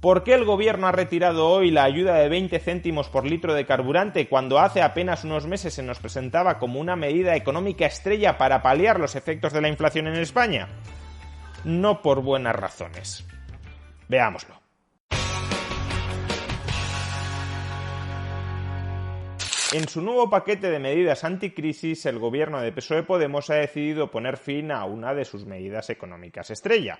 ¿Por qué el gobierno ha retirado hoy la ayuda de 20 céntimos por litro de carburante cuando hace apenas unos meses se nos presentaba como una medida económica estrella para paliar los efectos de la inflación en España? No por buenas razones. Veámoslo. En su nuevo paquete de medidas anticrisis, el gobierno de PSOE-Podemos ha decidido poner fin a una de sus medidas económicas estrella,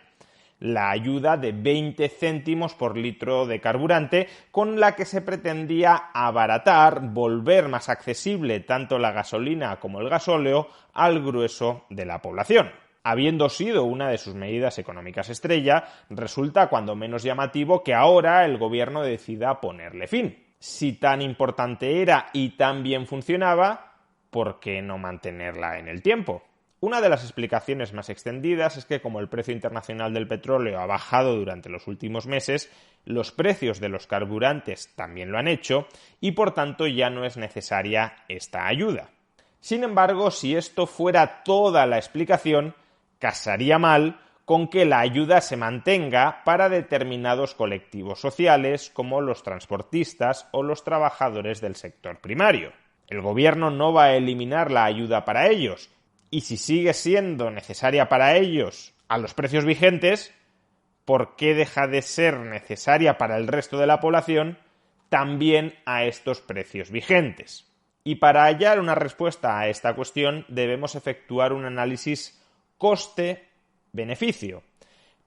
la ayuda de 20 céntimos por litro de carburante, con la que se pretendía abaratar, volver más accesible tanto la gasolina como el gasóleo al grueso de la población. Habiendo sido una de sus medidas económicas estrella, resulta cuando menos llamativo que ahora el gobierno decida ponerle fin. Si tan importante era y tan bien funcionaba, ¿por qué no mantenerla en el tiempo? Una de las explicaciones más extendidas es que como el precio internacional del petróleo ha bajado durante los últimos meses, los precios de los carburantes también lo han hecho y por tanto ya no es necesaria esta ayuda. Sin embargo, si esto fuera toda la explicación, casaría mal con que la ayuda se mantenga para determinados colectivos sociales como los transportistas o los trabajadores del sector primario. El gobierno no va a eliminar la ayuda para ellos, y si sigue siendo necesaria para ellos a los precios vigentes, ¿por qué deja de ser necesaria para el resto de la población también a estos precios vigentes? Y para hallar una respuesta a esta cuestión debemos efectuar un análisis coste-beneficio,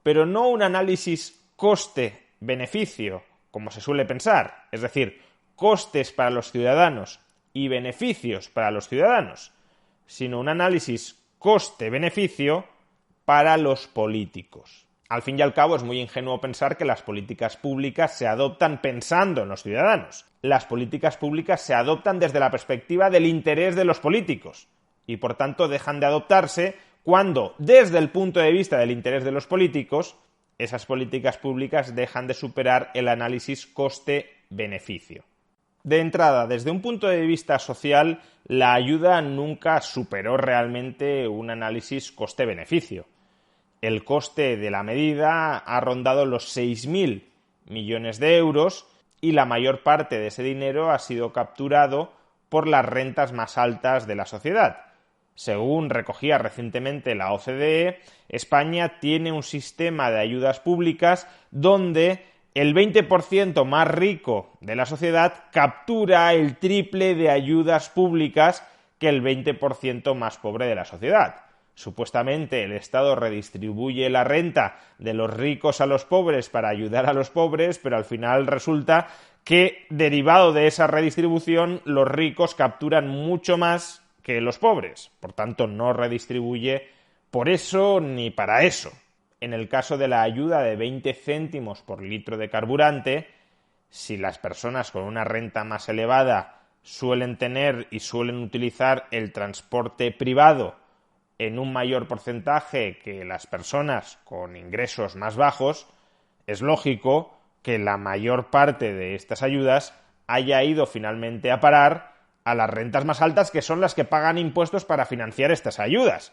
pero no un análisis coste-beneficio, como se suele pensar, es decir, costes para los ciudadanos y beneficios para los ciudadanos, sino un análisis coste-beneficio para los políticos. Al fin y al cabo es muy ingenuo pensar que las políticas públicas se adoptan pensando en los ciudadanos. Las políticas públicas se adoptan desde la perspectiva del interés de los políticos y por tanto dejan de adoptarse cuando, desde el punto de vista del interés de los políticos, esas políticas públicas dejan de superar el análisis coste-beneficio. De entrada, desde un punto de vista social, la ayuda nunca superó realmente un análisis coste-beneficio. El coste de la medida ha rondado los 6.000 millones de euros y la mayor parte de ese dinero ha sido capturado por las rentas más altas de la sociedad. Según recogía recientemente la OCDE, España tiene un sistema de ayudas públicas donde el 20% más rico de la sociedad captura el triple de ayudas públicas que el 20% más pobre de la sociedad. Supuestamente el Estado redistribuye la renta de los ricos a los pobres para ayudar a los pobres, pero al final resulta que, derivado de esa redistribución, los ricos capturan mucho más que los pobres. Por tanto, no redistribuye por eso ni para eso. En el caso de la ayuda de 20 céntimos por litro de carburante, si las personas con una renta más elevada suelen tener y suelen utilizar el transporte privado en un mayor porcentaje que las personas con ingresos más bajos, es lógico que la mayor parte de estas ayudas haya ido finalmente a parar a las rentas más altas, que son las que pagan impuestos para financiar estas ayudas.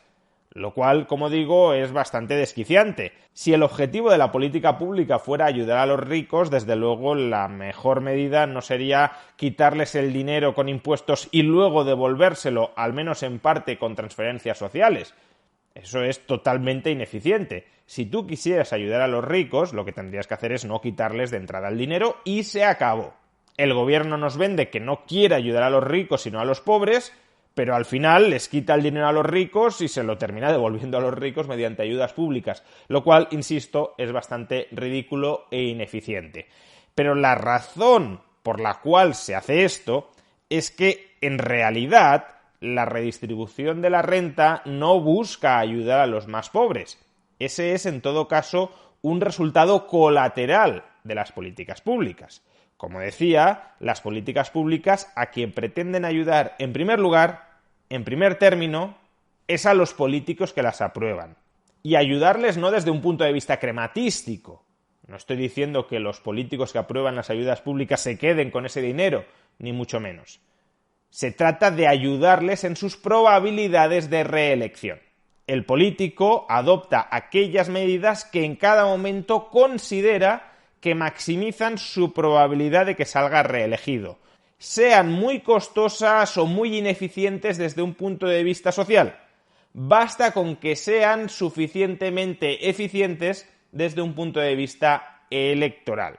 Lo cual, como digo, es bastante desquiciante. Si el objetivo de la política pública fuera ayudar a los ricos, desde luego la mejor medida no sería quitarles el dinero con impuestos y luego devolvérselo, al menos en parte, con transferencias sociales. Eso es totalmente ineficiente. Si tú quisieras ayudar a los ricos, lo que tendrías que hacer es no quitarles de entrada el dinero y se acabó. El gobierno nos vende que no quiere ayudar a los ricos sino a los pobres, pero al final les quita el dinero a los ricos y se lo termina devolviendo a los ricos mediante ayudas públicas, lo cual, insisto, es bastante ridículo e ineficiente. Pero la razón por la cual se hace esto es que, en realidad, la redistribución de la renta no busca ayudar a los más pobres. Ese es, en todo caso, un resultado colateral de las políticas públicas. Como decía, las políticas públicas a quien pretenden ayudar en primer lugar, en primer término, es a los políticos que las aprueban. Y ayudarles no desde un punto de vista crematístico. No estoy diciendo que los políticos que aprueban las ayudas públicas se queden con ese dinero, ni mucho menos. Se trata de ayudarles en sus probabilidades de reelección. El político adopta aquellas medidas que en cada momento considera que maximizan su probabilidad de que salga reelegido, sean muy costosas o muy ineficientes desde un punto de vista social. Basta con que sean suficientemente eficientes desde un punto de vista electoral.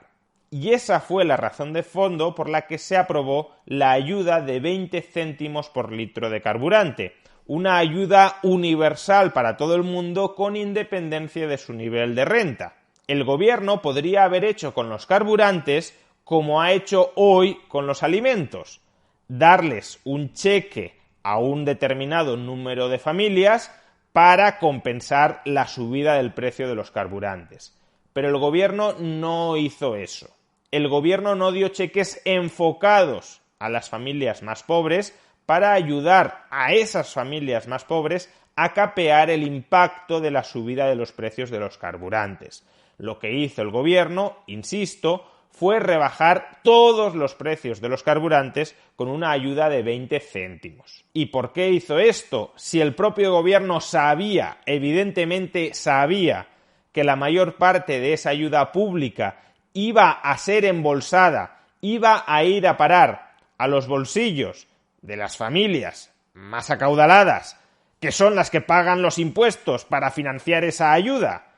Y esa fue la razón de fondo por la que se aprobó la ayuda de 20 céntimos por litro de carburante, una ayuda universal para todo el mundo con independencia de su nivel de renta. El gobierno podría haber hecho con los carburantes como ha hecho hoy con los alimentos, darles un cheque a un determinado número de familias para compensar la subida del precio de los carburantes. Pero el gobierno no hizo eso. El gobierno no dio cheques enfocados a las familias más pobres para ayudar a esas familias más pobres a capear el impacto de la subida de los precios de los carburantes. Lo que hizo el gobierno, insisto, fue rebajar todos los precios de los carburantes con una ayuda de 20 céntimos. ¿Y por qué hizo esto? Si el propio gobierno sabía, evidentemente sabía, que la mayor parte de esa ayuda pública iba a ser embolsada, iba a ir a parar a los bolsillos de las familias más acaudaladas, que son las que pagan los impuestos para financiar esa ayuda.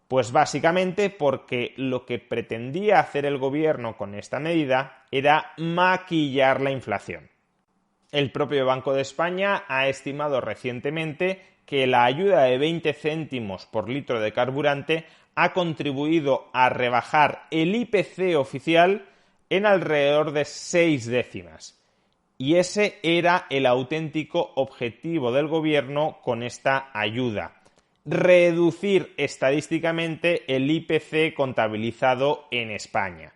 Pues básicamente porque lo que pretendía hacer el gobierno con esta medida era maquillar la inflación. El propio Banco de España ha estimado recientemente que la ayuda de 20 céntimos por litro de carburante ha contribuido a rebajar el IPC oficial en alrededor de 6 décimas. Y ese era el auténtico objetivo del gobierno con esta ayuda: reducir estadísticamente el IPC contabilizado en España.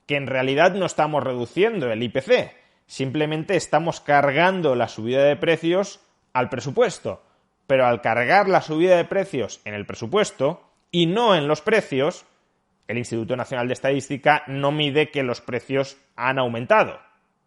Que en realidad no estamos reduciendo el IPC, simplemente estamos cargando la subida de precios al presupuesto. Pero al cargar la subida de precios en el presupuesto y no en los precios, el Instituto Nacional de Estadística no mide que los precios han aumentado.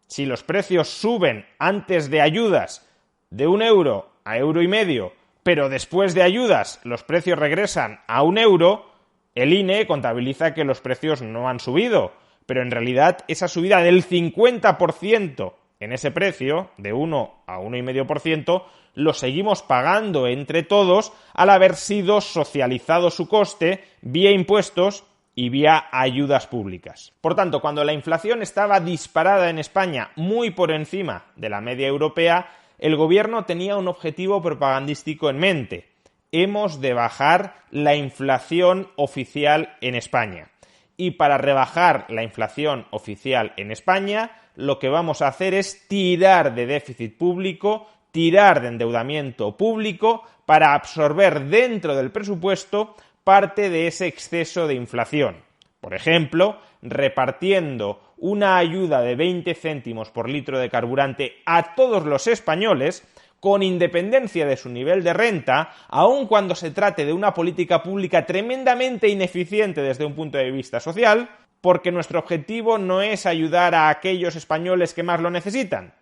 Si los precios suben antes de ayudas de 1 euro a 1,5 euros, pero después de ayudas los precios regresan a 1 euro, el INE contabiliza que los precios no han subido, pero en realidad esa subida del 50% en ese precio, de 1 a 1,5%, lo seguimos pagando entre todos al haber sido socializado su coste vía impuestos y vía ayudas públicas. Por tanto, cuando la inflación estaba disparada en España muy por encima de la media europea, el gobierno tenía un objetivo propagandístico en mente: hemos de bajar la inflación oficial en España. Y para rebajar la inflación oficial en España, lo que vamos a hacer es tirar de déficit público, tirar de endeudamiento público para absorber dentro del presupuesto parte de ese exceso de inflación. Por ejemplo, repartiendo una ayuda de 20 céntimos por litro de carburante a todos los españoles, con independencia de su nivel de renta, aun cuando se trate de una política pública tremendamente ineficiente desde un punto de vista social, porque nuestro objetivo no es ayudar a aquellos españoles que más lo necesitan.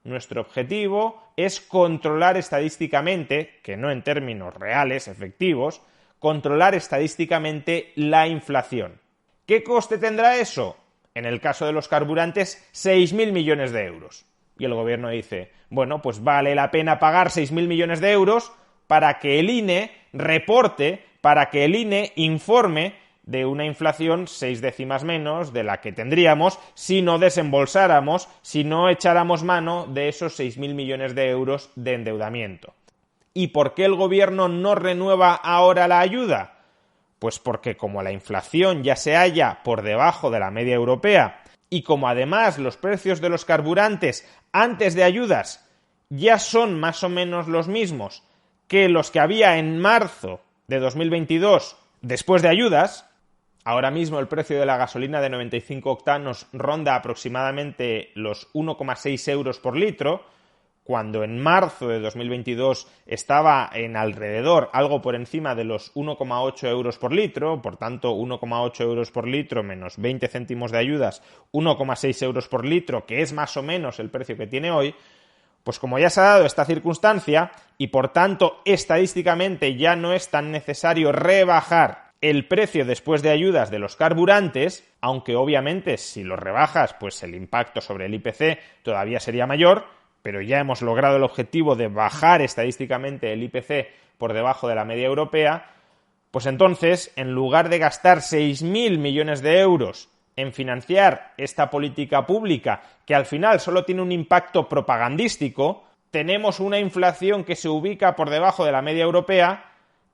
Nuestro objetivo es controlar estadísticamente, que no en términos reales, efectivos, controlar estadísticamente la inflación. ¿Qué coste tendrá eso? En el caso de los carburantes, 6.000 millones de euros. Y el gobierno dice, bueno, pues vale la pena pagar 6.000 millones de euros para que el INE reporte, para que el INE informe de una inflación 6 décimas menos de la que tendríamos si no desembolsáramos, si no echáramos mano de esos 6.000 millones de euros de endeudamiento. ¿Y por qué el gobierno no renueva ahora la ayuda? Pues porque como la inflación ya se halla por debajo de la media europea y como además los precios de los carburantes antes de ayudas ya son más o menos los mismos que los que había en marzo de 2022 después de ayudas, ahora mismo el precio de la gasolina de 95 octanos ronda aproximadamente los 1,6 euros por litro, cuando en marzo de 2022 estaba en alrededor, algo por encima de los 1,8 euros por litro, por tanto 1,8 euros por litro menos 20 céntimos de ayudas, 1,6 euros por litro, que es más o menos el precio que tiene hoy, pues como ya se ha dado esta circunstancia y por tanto estadísticamente ya no es tan necesario rebajar el precio después de ayudas de los carburantes, aunque obviamente si los rebajas, pues el impacto sobre el IPC todavía sería mayor, pero ya hemos logrado el objetivo de bajar estadísticamente el IPC por debajo de la media europea, pues entonces, en lugar de gastar 6.000 millones de euros en financiar esta política pública, que al final solo tiene un impacto propagandístico, tenemos una inflación que se ubica por debajo de la media europea,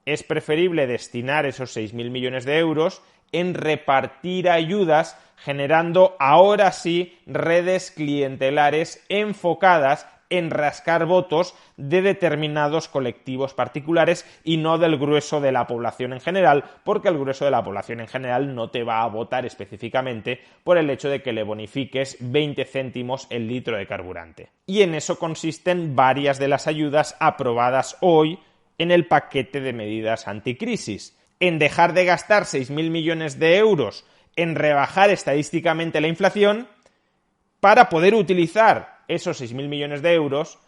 es preferible destinar esos 6.000 millones de euros en repartir ayudas, generando ahora sí redes clientelares enfocadas en rascar votos de determinados colectivos particulares y no del grueso de la población en general, porque el grueso de la población en general no te va a votar específicamente por el hecho de que le bonifiques 20 céntimos el litro de carburante. Y en eso consisten varias de las ayudas aprobadas hoy en el paquete de medidas anticrisis, en dejar de gastar 6.000 millones de euros en rebajar estadísticamente la inflación para poder utilizar esos 6.000 millones de euros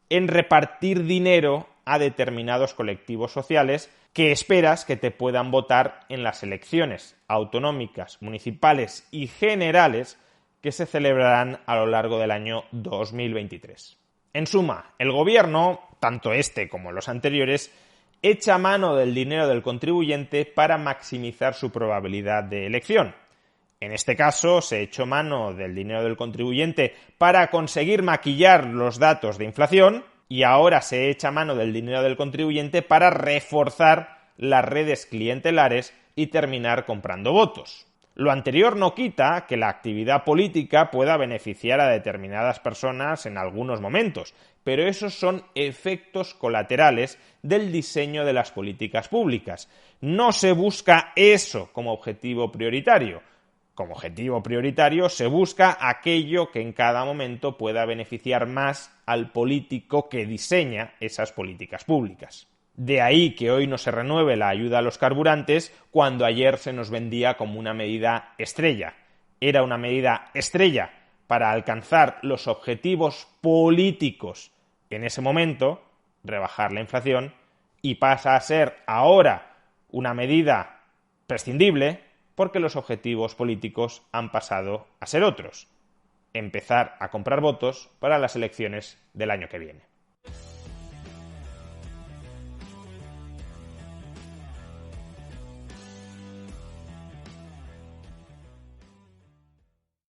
en repartir dinero a determinados colectivos sociales que esperas que te puedan votar en las elecciones autonómicas, municipales y generales que se celebrarán a lo largo del año 2023. En suma, el gobierno, tanto este como los anteriores, echa mano del dinero del contribuyente para maximizar su probabilidad de elección. En este caso, se echó mano del dinero del contribuyente para conseguir maquillar los datos de inflación y ahora se echa mano del dinero del contribuyente para reforzar las redes clientelares y terminar comprando votos. Lo anterior no quita que la actividad política pueda beneficiar a determinadas personas en algunos momentos, pero esos son efectos colaterales del diseño de las políticas públicas. No se busca eso como objetivo prioritario. Como objetivo prioritario se busca aquello que en cada momento pueda beneficiar más al político que diseña esas políticas públicas. De ahí que hoy no se renueve la ayuda a los carburantes cuando ayer se nos vendía como una medida estrella. Era una medida estrella para alcanzar los objetivos políticos en ese momento, rebajar la inflación, y pasa a ser ahora una medida prescindible porque los objetivos políticos han pasado a ser otros. Empezar a comprar votos para las elecciones del año que viene.